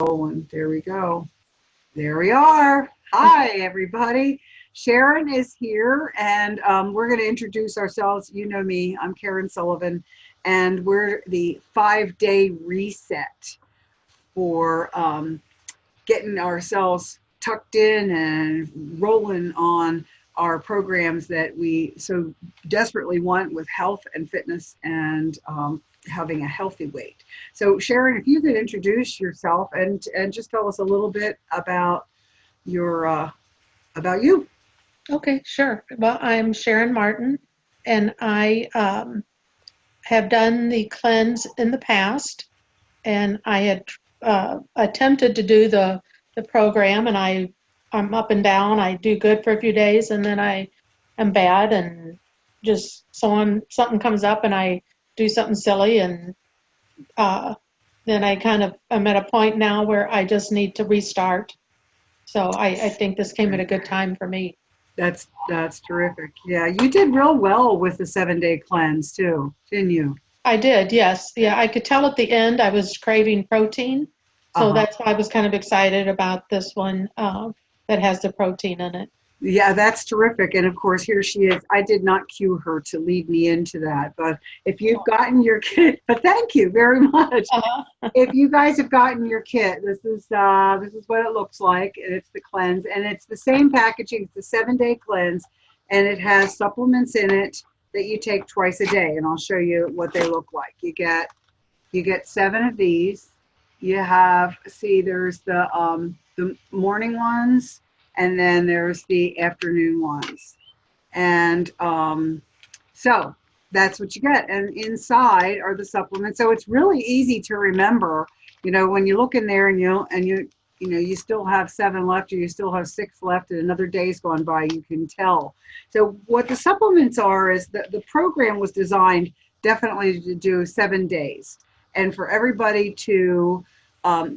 rolling. There we go. There we are. Hi, everybody. Sharon is here, and we're going to introduce ourselves. You know me, I'm Karen Sullivan, and we're the 5-day reset for getting ourselves tucked in and rolling on our programs that we so desperately want with health and fitness and having a healthy weight. So Sharon, if you could introduce yourself and just tell us a little bit about your about you. Okay, sure. Well, I'm Sharon Martin, and I have done the cleanse in the past, and I had attempted to do the program, and I'm up and down. I do good for a few days, and then I am bad, and just something comes up, and I do something silly, and then I'm at a point now where I just need to restart. So I think this came at a good time for me. That's terrific. Yeah, you did real well with the 7-day cleanse too, didn't you? I did, yes. Yeah, I could tell at the end I was craving protein. So Uh-huh. that's why I was kind of excited about this one that has the protein in it. Yeah, that's terrific. And of course, here she is. I did not cue her to lead me into that, but if you've gotten your kit, but thank you very much. Uh-huh. If you guys have gotten your kit, this is what it looks like, and it's the cleanse, and it's the same packaging. It's the 7-day cleanse, and it has supplements in it that you take twice a day, and I'll show you what they look like. You get 7 of these. You have, see, there's the morning ones, and then there's the afternoon ones, and so that's what you get. And inside are the supplements. So it's really easy to remember, when you look in there and you still have 7 left, or you still have 6 left, and another day's gone by, you can tell. So what the supplements are is that the program was designed definitely to do 7 days, and for everybody to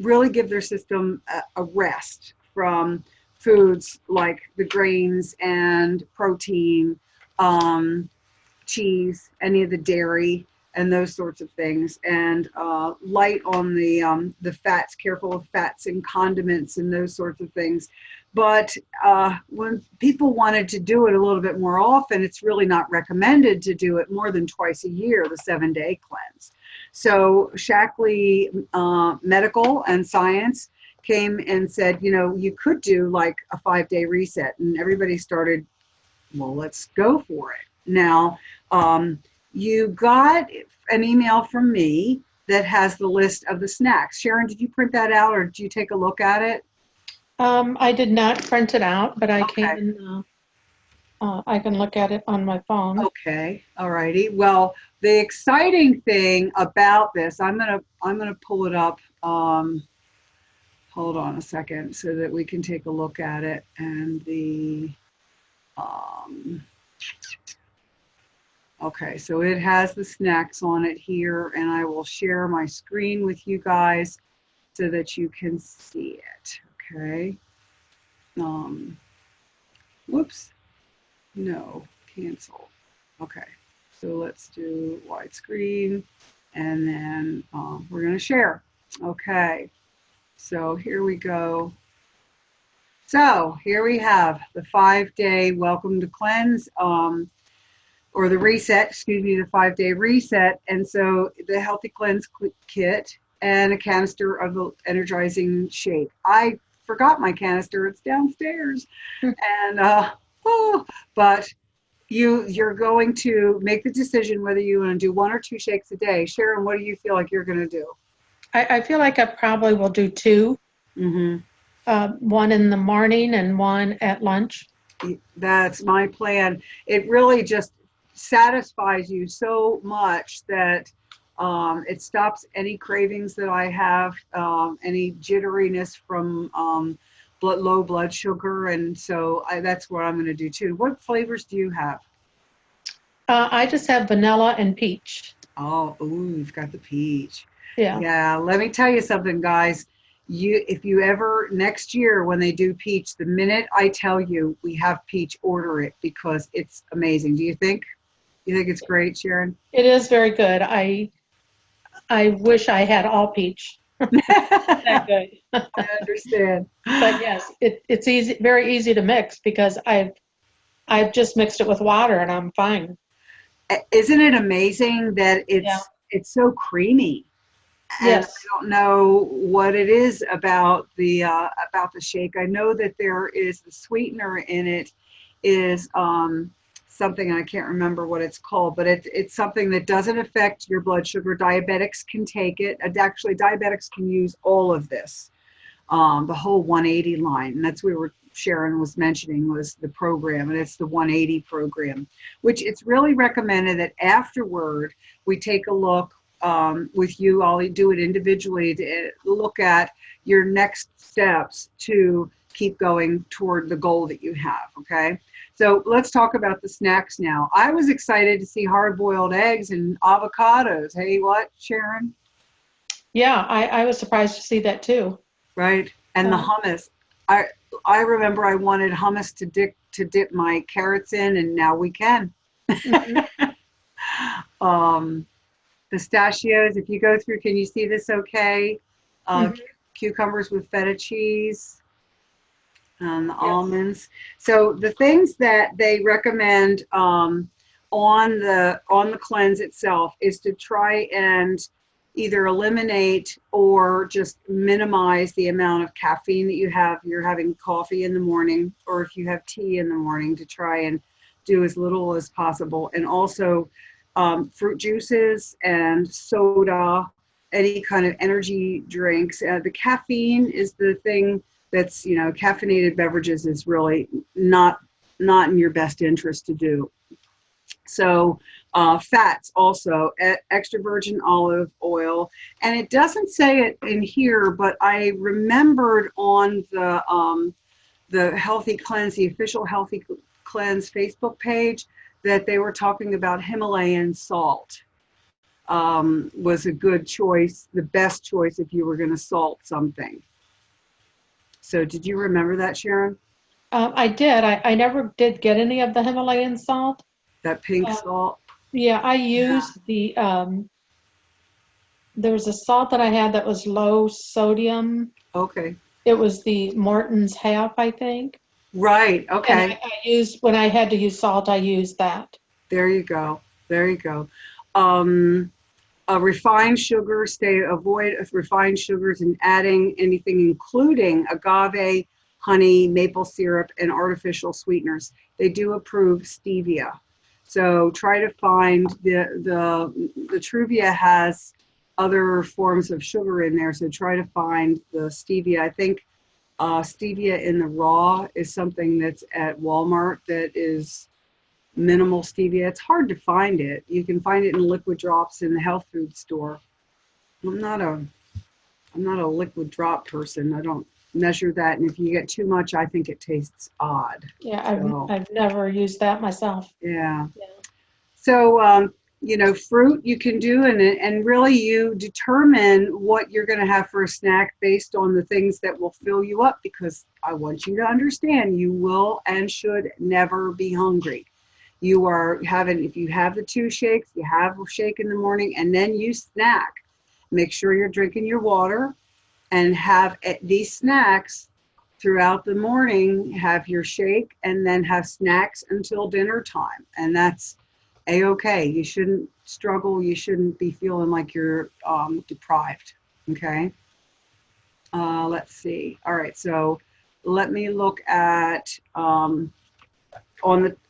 really give their system a rest from foods like the grains and protein, cheese, any of the dairy, and those sorts of things, and light on the fats, careful of fats and condiments and those sorts of things. But when people wanted to do it a little bit more often, it's really not recommended to do it more than twice a year, the 7-day cleanse. So Shaklee Medical and Science came and said, you could do like a 5-day reset, and everybody started, well, let's go for it. Now, you got an email from me that has the list of the snacks. Sharon, did you print that out, or did you take a look at it? I did not print it out, but Okay. I can look at it on my phone. Okay. All righty. Well, the exciting thing about this, I'm gonna pull it up. Hold on a second so that we can take a look at it. And okay, so it has the snacks on it here, and I will share my screen with you guys so that you can see it. Okay. Whoops. No, cancel. Okay, so let's do widescreen, and then we're going to share. Okay, so here we go. So here we have the 5-day welcome to cleanse, or the reset, excuse me, the 5-day reset. And so the healthy cleanse kit and a canister of the energizing shake. I forgot my canister, it's downstairs. And but you're going to make the decision whether you want to do 1 or 2 shakes a day. Sharon, what do you feel like you're going to do? I feel like I probably will do 2, one in the morning and one at lunch. That's my plan. It really just satisfies you so much that it stops any cravings that I have, any jitteriness from low blood sugar, and so that's what I'm going to do too. What flavors do you have? I just have vanilla and peach. Oh, ooh, you've got the peach. Yeah. Yeah, let me tell you something, guys. If you ever next year when they do peach, the minute I tell you we have peach, order it because it's amazing. Do you think? You think it's great, Sharon? It is very good. I wish I had all peach. that good. I understand. But yes, it's easy, very easy to mix because I've just mixed it with water and I'm fine. Isn't it amazing that Yeah. it's so creamy? And I Yes. don't know what it is about the shake. I know that there is the sweetener in it is something I can't remember what it's called, but it's something that doesn't affect your blood sugar. Diabetics can take it. And actually, diabetics can use all of this, the whole 180 line. And that's what Sharon was mentioning was the program, and it's the 180 program, which it's really recommended that afterward we take a look with you. I'll do it individually to look at your next steps to keep going toward the goal that you have. Okay. So let's talk about the snacks now. I was excited to see hard boiled eggs and avocados. Hey, what, Sharon? Yeah, I was surprised to see that too. Right? And the Um, hummus. I I remember I wanted hummus to dip my carrots in, and now we can. mhm. Um, Pistachios. If you go through, can you see this? Okay. Uh, Mhm. Cucumbers with feta cheese. The Yes. almonds. So the things that they recommend on the cleanse itself is to try and either eliminate or just minimize the amount of caffeine that you have. You're having coffee in the morning, or if you have tea in the morning, to try and do as little as possible. And also fruit juices and soda, any kind of energy drinks. The caffeine is the thing that's, caffeinated beverages is really not in your best interest to do. So fats also, extra virgin olive oil, and it doesn't say it in here, but I remembered on the Healthy Cleanse, the official Healthy Cleanse Facebook page, that they were talking about Himalayan salt was a good choice, the best choice if you were going to salt something. So did you remember that, Sharon? I did. I never did get any of the Himalayan salt. That pink Uh, salt? yeah, I Yeah. used there was a salt that I had that was low sodium. Okay. It was the Morton's half, I think. Right. And Okay. I used, when I had to use salt, I used that. There you go. There you go. Um, refined sugar, avoid refined sugars and adding anything including agave, honey, maple syrup, and artificial sweeteners. They do approve stevia. So try to find the Truvia has other forms of sugar in there. So try to find the stevia. I think stevia in the raw is something that's at Walmart that is minimal stevia. It's hard to find it. You can find it in liquid drops in the health food store. I'm not a I'm not a liquid drop person. I don't measure that, and if you get too much, I think it tastes odd. Yeah, So I've never used that myself. yeah. Yeah. So fruit you can do, and really you determine what you're going to have for a snack based on the things that will fill you up. Because I want you to understand, you will and should never be hungry. You are having, if you have the two shakes, you have a shake in the morning and then you snack. Make sure you're drinking your water and have these snacks throughout the morning. Have your shake and then have snacks until dinner time. And that's a-okay. You shouldn't struggle. You shouldn't be feeling like you're deprived. Okay. Let's see. All right. So let me look at on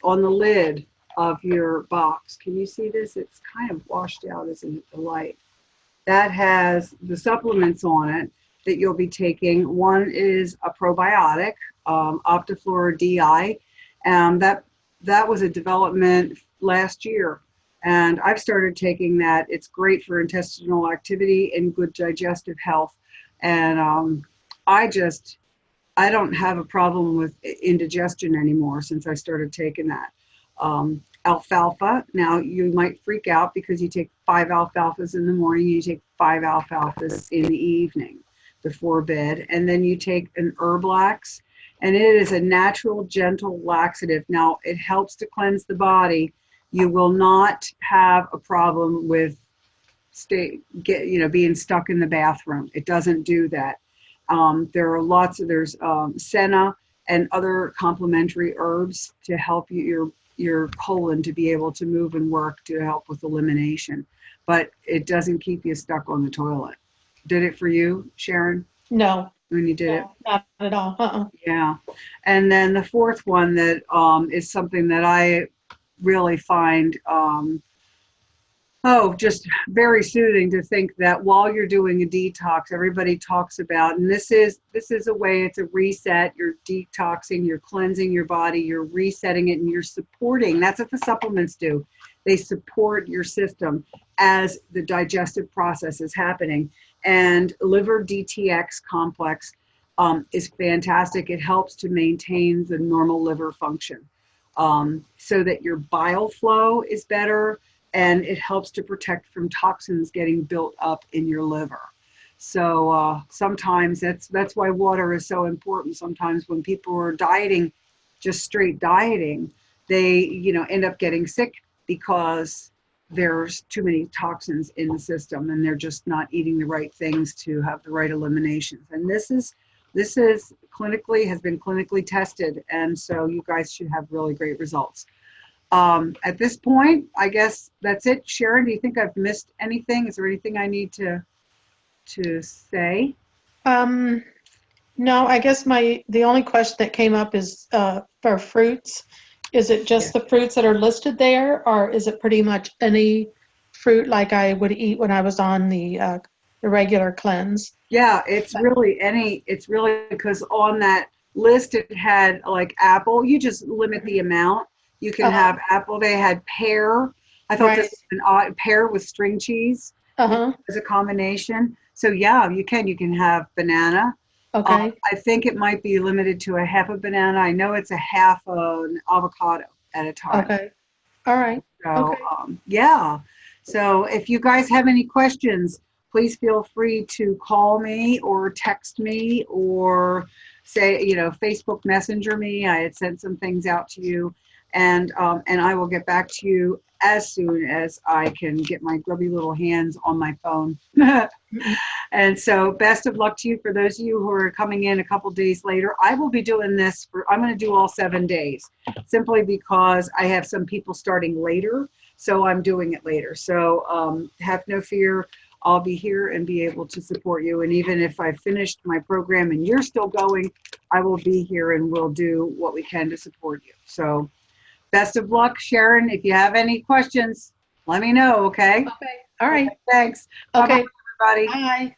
the lid of your box. Can you see this? It's kind of washed out, isn't it, the light? That has the supplements on it that you'll be taking. One is a probiotic, Optiflora DI. That was a development last year, and I've started taking that. It's great for intestinal activity and good digestive health. And I just I don't have a problem with indigestion anymore since I started taking that. Alfalfa. Now you might freak out because you take 5 alfalfas in the morning, you take 5 alfalfas in the evening before bed, and then you take an herb lax, and it is a natural, gentle laxative. Now it helps to cleanse the body. You will not have a problem with being stuck in the bathroom. It doesn't do that. There's senna and other complementary herbs to help your colon to be able to move and work to help with elimination. But it doesn't keep you stuck on the toilet. Did it for you, Sharon, No, when you did it? no, not at all. Yeah. And then the fourth one that is something that I really find just very soothing to think that while you're doing a detox, everybody talks about, and this is a way, it's a reset. You're detoxing, you're cleansing your body, you're resetting it, and you're supporting. That's what the supplements do. They support your system as the digestive process is happening. And liver DTX complex is fantastic. It helps to maintain the normal liver function so that your bile flow is better, and it helps to protect from toxins getting built up in your liver. So sometimes that's why water is so important. Sometimes when people are dieting, just straight dieting, they end up getting sick because there's too many toxins in the system and they're just not eating the right things to have the right eliminations. And this is has been clinically tested, and so you guys should have really great results. At this point, I guess that's it. Sharon, do you think I've missed anything? Is there anything I need to say? No, I guess the only question that came up is for fruits. Is it just the fruits that are listed there, or is it pretty much any fruit like I would eat when I was on the regular cleanse? Yeah, it's really because on that list it had like apple. You just limit the amount. You can have apple. They had pear. I thought this was an odd pear with string cheese as a combination. So yeah, you can have banana. Okay. I think it might be limited to a half a banana. I know it's a half an avocado at a time. Okay. All right. So Okay. yeah. So if you guys have any questions, please feel free to call me or text me or say, Facebook Messenger me. I had sent some things out to you, and I will get back to you as soon as I can get my grubby little hands on my phone. And so best of luck to you. For those of you who are coming in a couple days later, I will be doing this I'm going to do all 7 days simply because I have some people starting later. So I'm doing it later. So have no fear. I'll be here and be able to support you. And even if I finished my program and you're still going, I will be here and we'll do what we can to support you. So best of luck, Sharon. If you have any questions, let me know, okay? Okay. All right. Thanks. Okay. Bye-bye, everybody. Bye.